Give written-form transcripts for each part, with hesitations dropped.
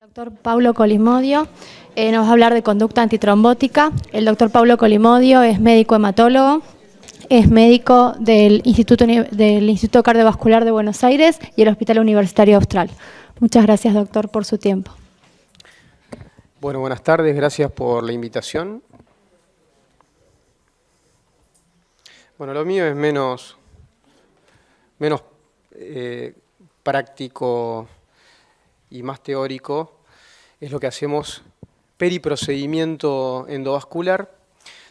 Doctor Paulo Colimodio nos va a hablar de conducta antitrombótica. El doctor Paulo Colimodio es médico hematólogo, es médico del Instituto Cardiovascular de Buenos Aires y el Hospital Universitario Austral. Muchas gracias, doctor, por su tiempo. Bueno, buenas tardes, gracias por la invitación. Bueno, lo mío es menos práctico y más teórico. Es lo que hacemos periprocedimiento endovascular.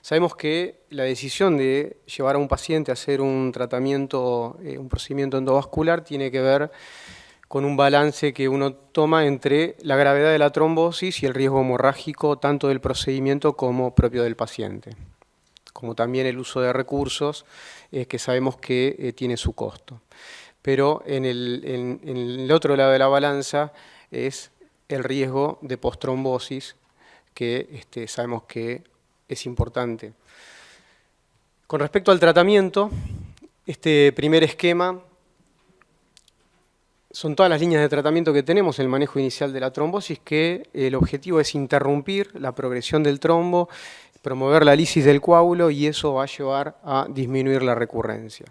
Sabemos que la decisión de llevar a un paciente a hacer un tratamiento, un procedimiento endovascular, tiene que ver con un balance que uno toma entre la gravedad de la trombosis y el riesgo hemorrágico tanto del procedimiento como propio del paciente, como también el uso de recursos que sabemos que tiene su costo. Pero en el otro lado de la balanza es el riesgo de postrombosis, que sabemos que es importante. Con respecto al tratamiento, este primer esquema son todas las líneas de tratamiento que tenemos en el manejo inicial de la trombosis, que el objetivo es interrumpir la progresión del trombo, promover la lisis del coágulo y eso va a llevar a disminuir la recurrencia.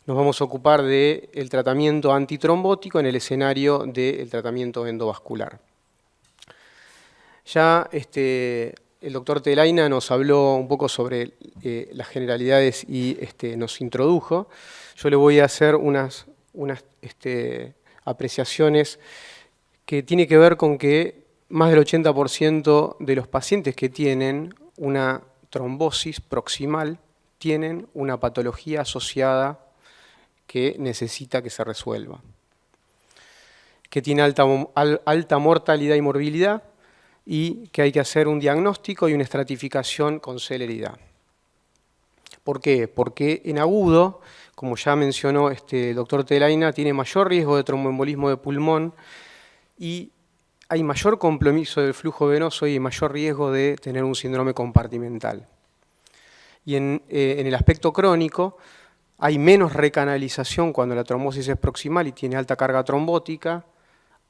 Nos vamos a ocupar del tratamiento antitrombótico en el escenario del tratamiento endovascular. Ya el doctor Telaina nos habló un poco sobre las generalidades y nos introdujo. Yo le voy a hacer unas apreciaciones que tiene que ver con que más del 80% de los pacientes que tienen una trombosis proximal tienen una patología asociada que necesita que se resuelva, que tiene alta mortalidad y morbilidad y que hay que hacer un diagnóstico y una estratificación con celeridad. ¿Por qué? Porque en agudo, como ya mencionó el doctor Telaina, tiene mayor riesgo de tromboembolismo de pulmón y hay mayor compromiso del flujo venoso y mayor riesgo de tener un síndrome compartimental. Y en el aspecto crónico, hay menos recanalización cuando la trombosis es proximal y tiene alta carga trombótica,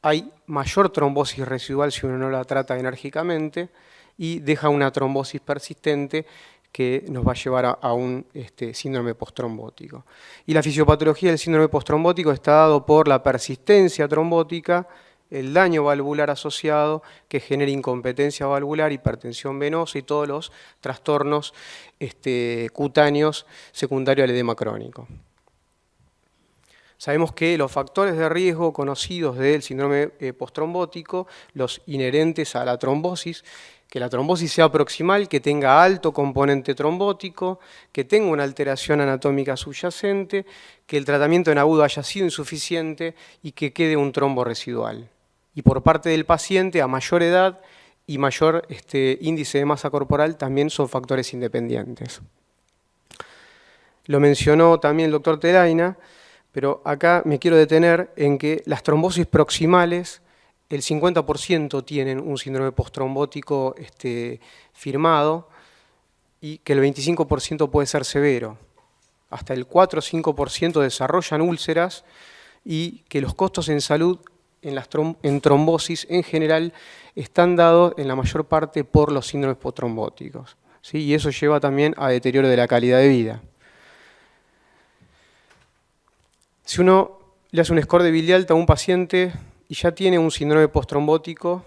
hay mayor trombosis residual si uno no la trata enérgicamente y deja una trombosis persistente que nos va a llevar a un síndrome postrombótico. Y la fisiopatología del síndrome postrombótico está dado por la persistencia trombótica, el daño valvular asociado que genera incompetencia valvular, hipertensión venosa y todos los trastornos cutáneos secundarios al edema crónico. Sabemos que los factores de riesgo conocidos del síndrome postrombótico, los inherentes a la trombosis, que la trombosis sea proximal, que tenga alto componente trombótico, que tenga una alteración anatómica subyacente, que el tratamiento en agudo haya sido insuficiente y que quede un trombo residual. Y por parte del paciente, a mayor edad y mayor índice de masa corporal, también son factores independientes. Lo mencionó también el doctor Telaina, pero acá me quiero detener en que las trombosis proximales, el 50% tienen un síndrome postrombótico firmado y que el 25% puede ser severo. Hasta el 4 o 5% desarrollan úlceras y que los costos en salud en trombosis en general están dados en la mayor parte por los síndromes postrombóticos, ¿sí? Y eso lleva también a deterioro de la calidad de vida. Si uno le hace un score de Billy-Alta a un paciente y ya tiene un síndrome postrombótico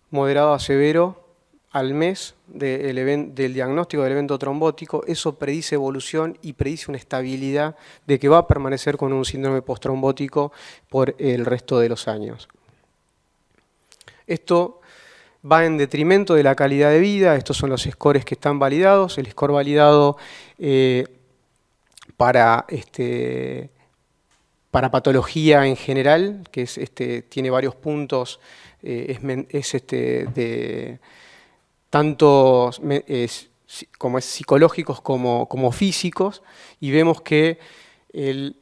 moderado a severo al mes del diagnóstico del evento trombótico, eso predice evolución y predice una estabilidad de que va a permanecer con un síndrome postrombótico por el resto de los años. Esto va en detrimento de la calidad de vida. Estos son los scores que están validados. El score validado para patología en general, que es, tiene varios puntos, tanto como es psicológicos como físicos, y vemos que el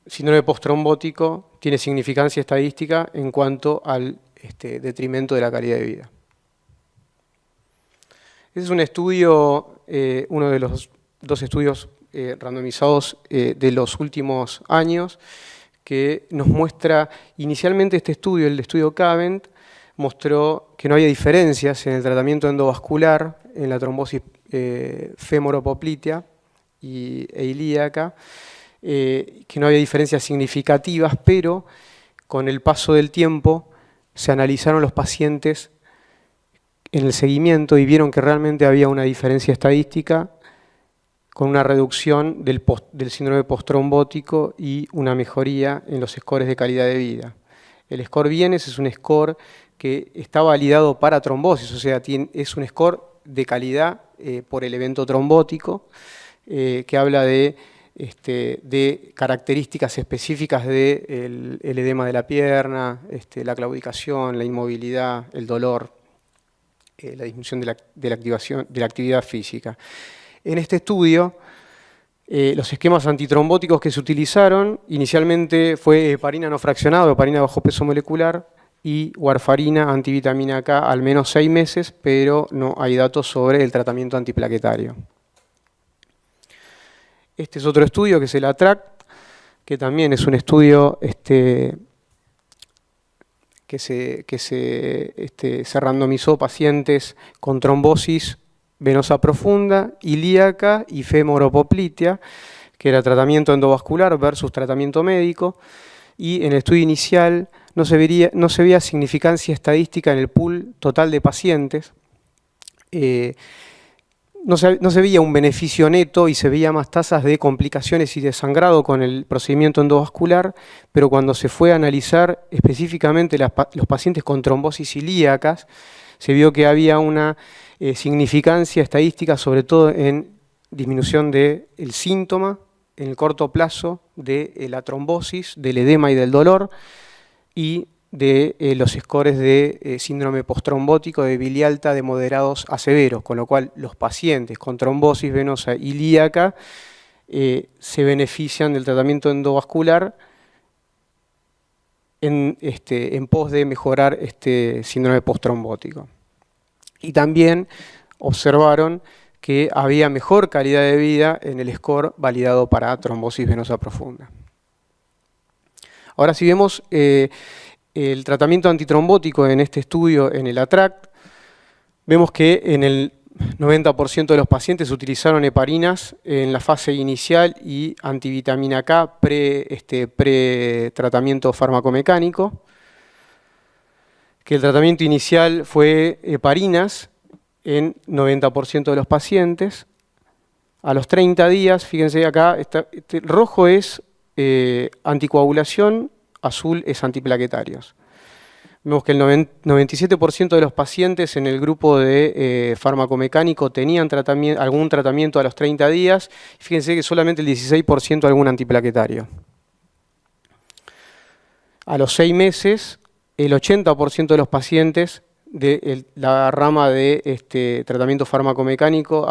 síndrome postrombótico tiene significancia estadística en cuanto al detrimento de la calidad de vida. Este es un estudio, uno de los dos estudios randomizados de los últimos años, que nos muestra, inicialmente este estudio, el estudio Cavent, mostró que no había diferencias en el tratamiento endovascular, en la trombosis femoropoplitea e ilíaca, que no había diferencias significativas, pero con el paso del tiempo se analizaron los pacientes en el seguimiento y vieron que realmente había una diferencia estadística con una reducción del síndrome postrombótico y una mejoría en los scores de calidad de vida. El score Vienes es un score que está validado para trombosis, o sea, es un score de calidad por el evento trombótico, que habla de características específicas del edema de la pierna, la claudicación, la inmovilidad, el dolor, la disminución de la actividad física. En este estudio, los esquemas antitrombóticos que se utilizaron inicialmente fue heparina no fraccionada, heparina bajo peso molecular, y warfarina antivitamina K al menos 6 meses, pero no hay datos sobre el tratamiento antiplaquetario. Este es otro estudio que es el ATTRACT, que también es un estudio que se randomizó pacientes con trombosis venosa profunda, ilíaca y femoropoplitea, que era tratamiento endovascular versus tratamiento médico, y en el estudio inicial no se veía significancia estadística en el pool total de pacientes, no se veía un beneficio neto y se veía más tasas de complicaciones y de sangrado con el procedimiento endovascular, pero cuando se fue a analizar específicamente los pacientes con trombosis ilíacas, se vio que había una significancia estadística, sobre todo en disminución del síntoma en el corto plazo de la trombosis, del edema y del dolor, y de los scores de síndrome postrombótico de bilialta de moderados a severos, con lo cual los pacientes con trombosis venosa ilíaca se benefician del tratamiento endovascular en pos de mejorar este síndrome postrombótico. Y también observaron que había mejor calidad de vida en el score validado para trombosis venosa profunda. Ahora, si vemos el tratamiento antitrombótico en este estudio, en el ATTRACT, vemos que en el 90% de los pacientes utilizaron heparinas en la fase inicial y antivitamina K pre-tratamiento farmacomecánico, que el tratamiento inicial fue heparinas en 90% de los pacientes. A los 30 días, fíjense acá, rojo es anticoagulación, azul es antiplaquetarios. Vemos que el 97% de los pacientes en el grupo de farmacomecánico tenían algún tratamiento a los 30 días. Fíjense que solamente el 16% algún antiplaquetario. A los 6 meses, el 80% de los pacientes de la rama de tratamiento farmacomecánico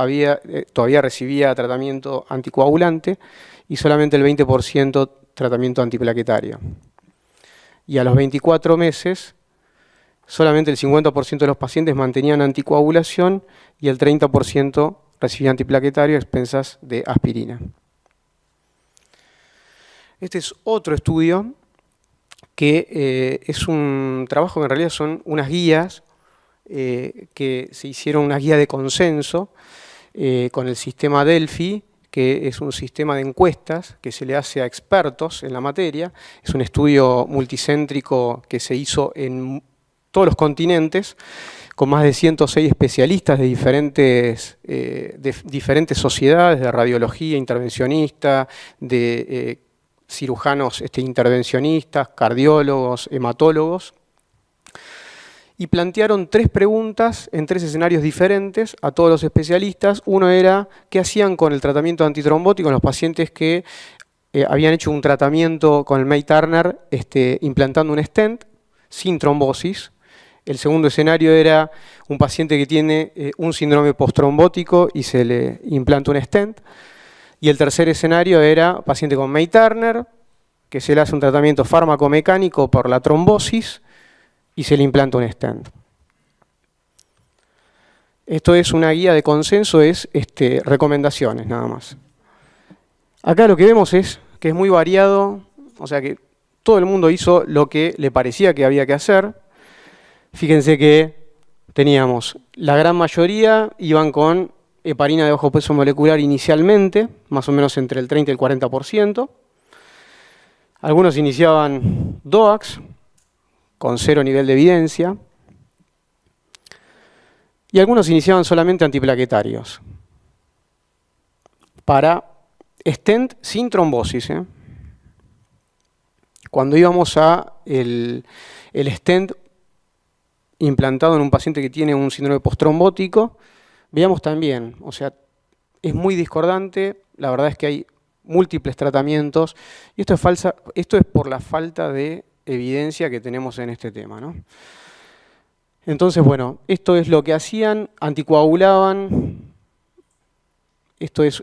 todavía recibía tratamiento anticoagulante y solamente el 20% tratamiento antiplaquetario. Y a los 24 meses, solamente el 50% de los pacientes mantenían anticoagulación y el 30% recibía antiplaquetario a expensas de aspirina. Este es otro estudio que es un trabajo que en realidad son unas guías que se hicieron, una guía de consenso con el sistema Delphi, que es un sistema de encuestas que se le hace a expertos en la materia. Es un estudio multicéntrico que se hizo en todos los continentes, con más de 106 especialistas de diferentes sociedades, de radiología intervencionista, de cirujanos intervencionistas, cardiólogos, hematólogos, y plantearon 3 preguntas en 3 escenarios diferentes a todos los especialistas. Uno era, ¿qué hacían con el tratamiento antitrombótico en los pacientes que habían hecho un tratamiento con el May Turner implantando un stent sin trombosis? El segundo escenario era un paciente que tiene un síndrome postrombótico y se le implanta un stent. Y el tercer escenario era paciente con May Turner, que se le hace un tratamiento farmacomecánico por la trombosis y se le implanta un stent. Esto es una guía de consenso, es recomendaciones nada más. Acá lo que vemos es que es muy variado, o sea que todo el mundo hizo lo que le parecía que había que hacer. Fíjense que teníamos, la gran mayoría iban con heparina de bajo peso molecular inicialmente, más o menos entre el 30 y el 40%. Algunos iniciaban DOACs, con 0 nivel de evidencia. Y algunos iniciaban solamente antiplaquetarios. Para stent sin trombosis. Cuando íbamos a el stent implantado en un paciente que tiene un síndrome postrombótico, veíamos también, o sea, es muy discordante, la verdad es que hay múltiples tratamientos, y esto es por la falta de evidencia que tenemos en este tema, ¿no? Entonces, bueno, esto es lo que hacían, anticoagulaban,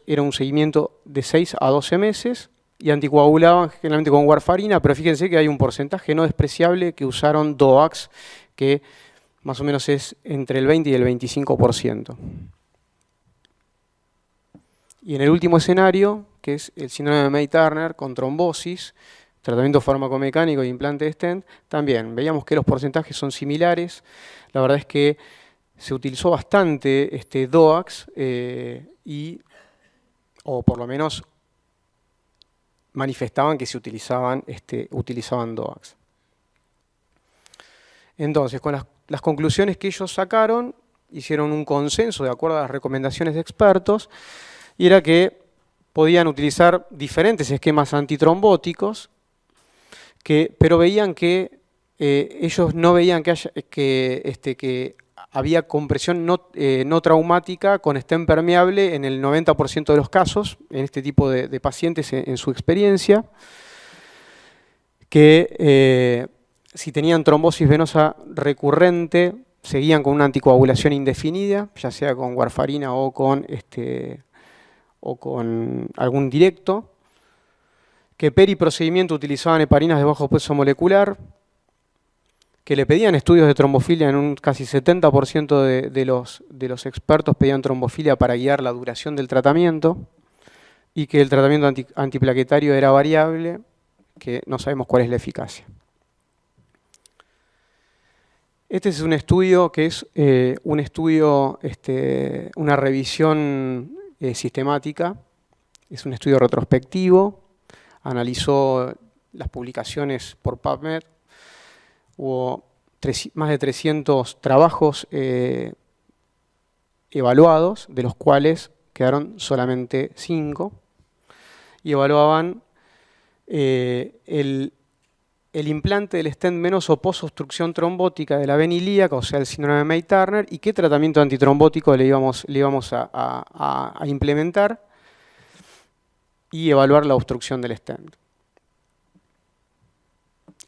era un seguimiento de 6 a 12 meses, y anticoagulaban generalmente con warfarina, pero fíjense que hay un porcentaje no despreciable que usaron DOACs, que más o menos es entre el 20 y el 25%. Y en el último escenario, que es el síndrome de May-Turner con trombosis, tratamiento farmacomecánico e implante de stent, también veíamos que los porcentajes son similares. La verdad es que se utilizó bastante DOACs o por lo menos manifestaban que se utilizaban DOACs. Entonces, con las conclusiones que ellos sacaron, hicieron un consenso de acuerdo a las recomendaciones de expertos, y era que podían utilizar diferentes esquemas antitrombóticos, pero veían que ellos no veían que había compresión no traumática con stent permeable en el 90% de los casos, en este tipo de pacientes en su experiencia, que si tenían trombosis venosa recurrente, seguían con una anticoagulación indefinida, ya sea con warfarina o con algún directo, que periprocedimiento utilizaban heparinas de bajo peso molecular, que le pedían estudios de trombofilia en un casi 70% de los expertos pedían trombofilia para guiar la duración del tratamiento, y que el tratamiento antiplaquetario era variable, que no sabemos cuál es la eficacia. Este es un estudio que es una revisión sistemática, es un estudio retrospectivo, analizó las publicaciones por PubMed, hubo más de 300 trabajos evaluados, de los cuales quedaron solamente 5, y evaluaban el implante del stent venoso post-obstrucción trombótica de la vena ilíaca, o sea, el síndrome de May-Turner, y qué tratamiento antitrombótico le íbamos a implementar, y evaluar la obstrucción del stent.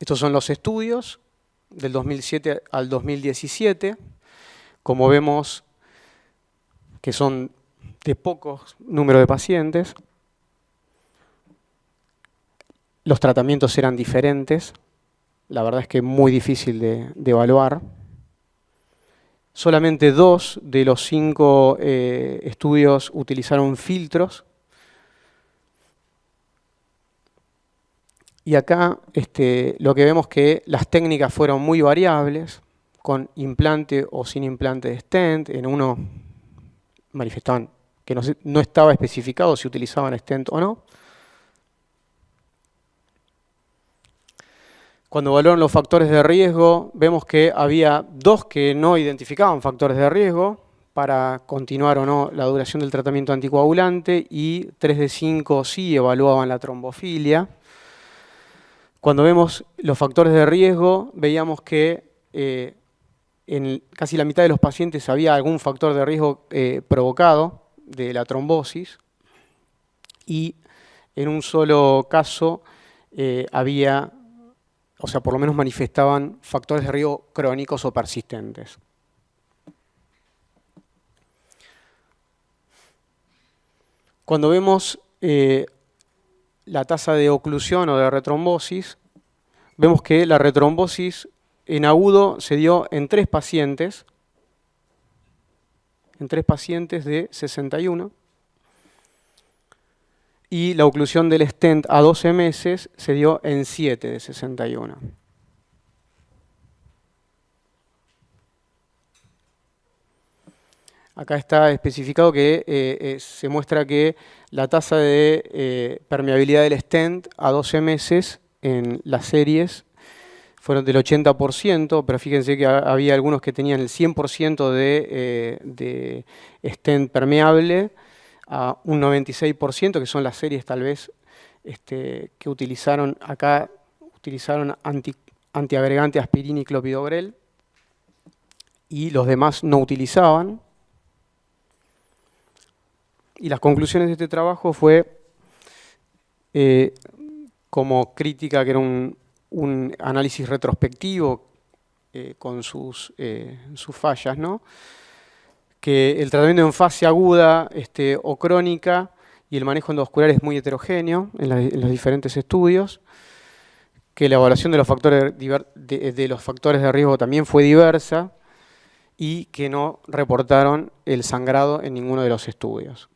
Estos son los estudios del 2007 al 2017. Como vemos que son de pocos número de pacientes, los tratamientos eran diferentes, la verdad es que muy difícil de evaluar. Solamente 2 de los 5 estudios utilizaron filtros. Y acá lo que vemos es que las técnicas fueron muy variables, con implante o sin implante de stent. En uno manifestaban que no estaba especificado si utilizaban stent o no. Cuando evaluaron los factores de riesgo, vemos que había 2 que no identificaban factores de riesgo para continuar o no la duración del tratamiento anticoagulante, y 3 de 5 sí evaluaban la trombofilia. Cuando vemos los factores de riesgo, veíamos que en casi la mitad de los pacientes había algún factor de riesgo provocado de la trombosis, y en un solo caso había, o sea, por lo menos manifestaban factores de riesgo crónicos o persistentes. Cuando vemos la tasa de oclusión o de retrombosis, vemos que la retrombosis en agudo se dio en 3 pacientes, de 61. y la oclusión del stent a 12 meses se dio en 7 de 61. Acá está especificado que se muestra que la tasa de permeabilidad del stent a 12 meses en las series fueron del 80%, pero fíjense que había algunos que tenían el 100% de stent permeable, a un 96%, que son las series tal vez que utilizaron acá, utilizaron antiagregante aspirina y clopidogrel, y los demás no utilizaban. Y las conclusiones de este trabajo fue, como crítica, que era un análisis retrospectivo con sus fallas, ¿no? Que el tratamiento en fase aguda o crónica y el manejo endovascular es muy heterogéneo en los diferentes estudios, que la evaluación de los factores de riesgo también fue diversa y que no reportaron el sangrado en ninguno de los estudios.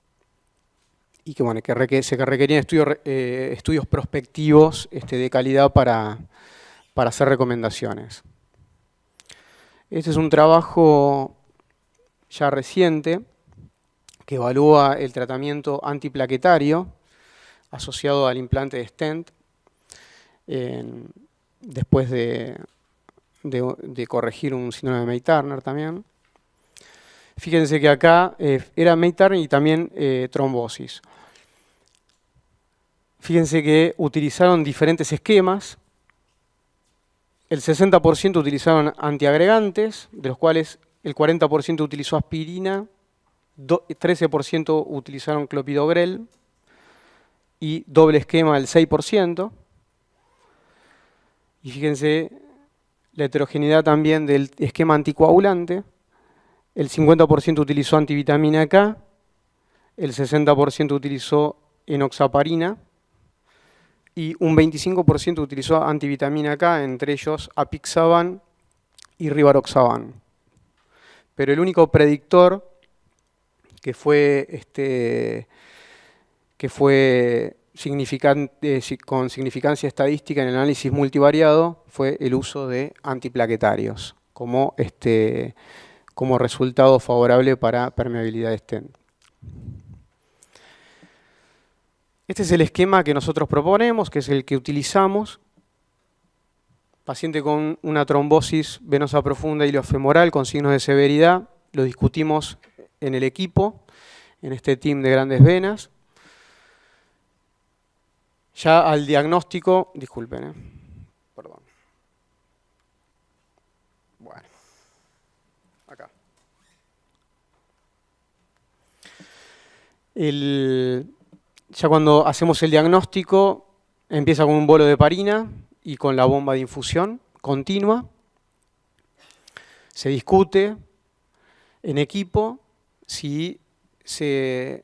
Y que, bueno, se requerían estudios prospectivos de calidad para hacer recomendaciones. Este es un trabajo ya reciente que evalúa el tratamiento antiplaquetario asociado al implante de stent después de corregir un síndrome de May-Turner también. Fíjense que acá era May-Turner y también trombosis. Fíjense que utilizaron diferentes esquemas. El 60% utilizaron antiagregantes, de los cuales el 40% utilizó aspirina, 13% utilizaron clopidogrel y doble esquema el 6%. Y fíjense la heterogeneidad también del esquema anticoagulante. El 50% utilizó antivitamina K, el 60% utilizó enoxaparina y un 25% utilizó antivitamina K, entre ellos apixaban y rivaroxaban. Pero el único predictor que fue con significancia estadística en el análisis multivariado fue el uso de antiplaquetarios como resultado favorable para permeabilidad de stent. Este es el esquema que nosotros proponemos, que es el que utilizamos. Paciente con una trombosis venosa profunda iliofemoral con signos de severidad, lo discutimos en el equipo, en este team de grandes venas. Ya al diagnóstico, disculpen, perdón. Bueno, acá. Ya cuando hacemos el diagnóstico, empieza con un bolo de heparina y con la bomba de infusión continua. Se discute en equipo si se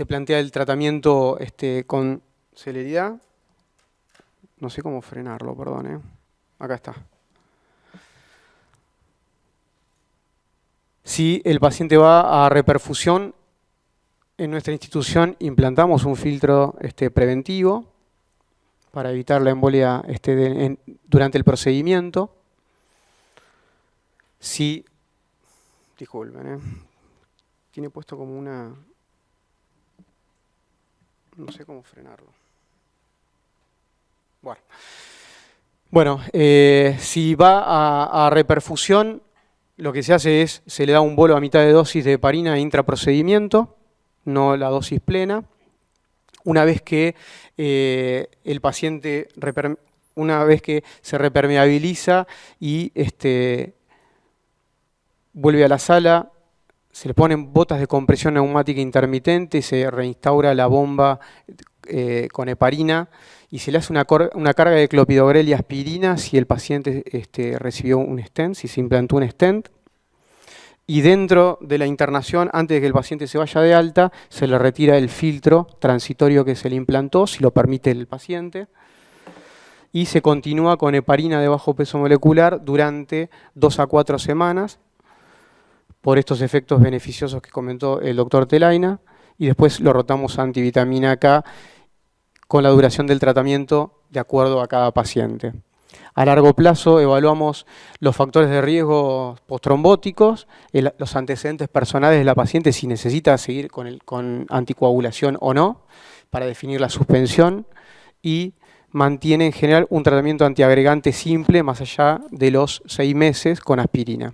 plantea el tratamiento con celeridad. No sé cómo frenarlo, perdón. Acá está. Si el paciente va a reperfusión, en nuestra institución implantamos un filtro preventivo para evitar la embolia durante el procedimiento. Si, disculpen, tiene puesto como una... No sé cómo frenarlo. Bueno, si va a reperfusión, lo que se hace es, se le da un bolo a mitad de dosis de heparina intraprocedimiento, no la dosis plena. Una vez que el paciente, una vez que se repermeabiliza y vuelve a la sala, se le ponen botas de compresión neumática intermitente y se reinstaura la bomba con heparina y se le hace una carga de clopidogrel y aspirina si el paciente recibió un stent, si se implantó un stent. Y dentro de la internación, antes de que el paciente se vaya de alta, se le retira el filtro transitorio que se le implantó, si lo permite el paciente, y se continúa con heparina de bajo peso molecular durante 2 a 4 semanas, por estos efectos beneficiosos que comentó el doctor Telaina, y después lo rotamos a antivitamina K con la duración del tratamiento de acuerdo a cada paciente. A largo plazo evaluamos los factores de riesgo postrombóticos, los antecedentes personales de la paciente, si necesita seguir con anticoagulación o no, para definir la suspensión, y mantiene en general un tratamiento antiagregante simple más allá de los 6 meses con aspirina.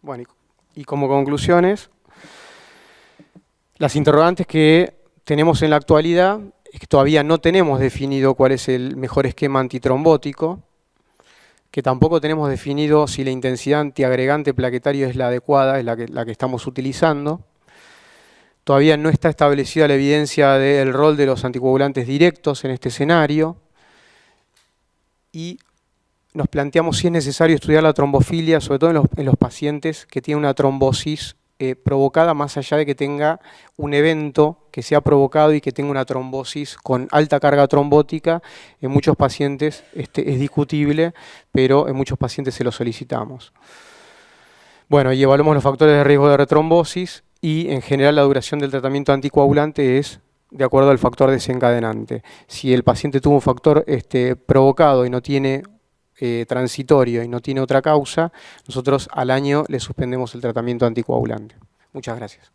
Bueno, y como conclusiones, las interrogantes que tenemos en la actualidad es que todavía no tenemos definido cuál es el mejor esquema antitrombótico, que tampoco tenemos definido si la intensidad antiagregante plaquetario es la adecuada, es la que estamos utilizando. Todavía no está establecida la evidencia del rol de los anticoagulantes directos en este escenario. Y nos planteamos si es necesario estudiar la trombofilia, sobre todo en los pacientes que tienen una trombosis provocada, más allá de que tenga un evento que se ha provocado y que tenga una trombosis con alta carga trombótica. En muchos pacientes es discutible, pero en muchos pacientes se lo solicitamos. Bueno, y evaluamos los factores de riesgo de retrombosis y en general la duración del tratamiento anticoagulante es de acuerdo al factor desencadenante. Si el paciente tuvo un factor provocado y no tiene transitorio y no tiene otra causa, nosotros al año le suspendemos el tratamiento anticoagulante. Muchas gracias.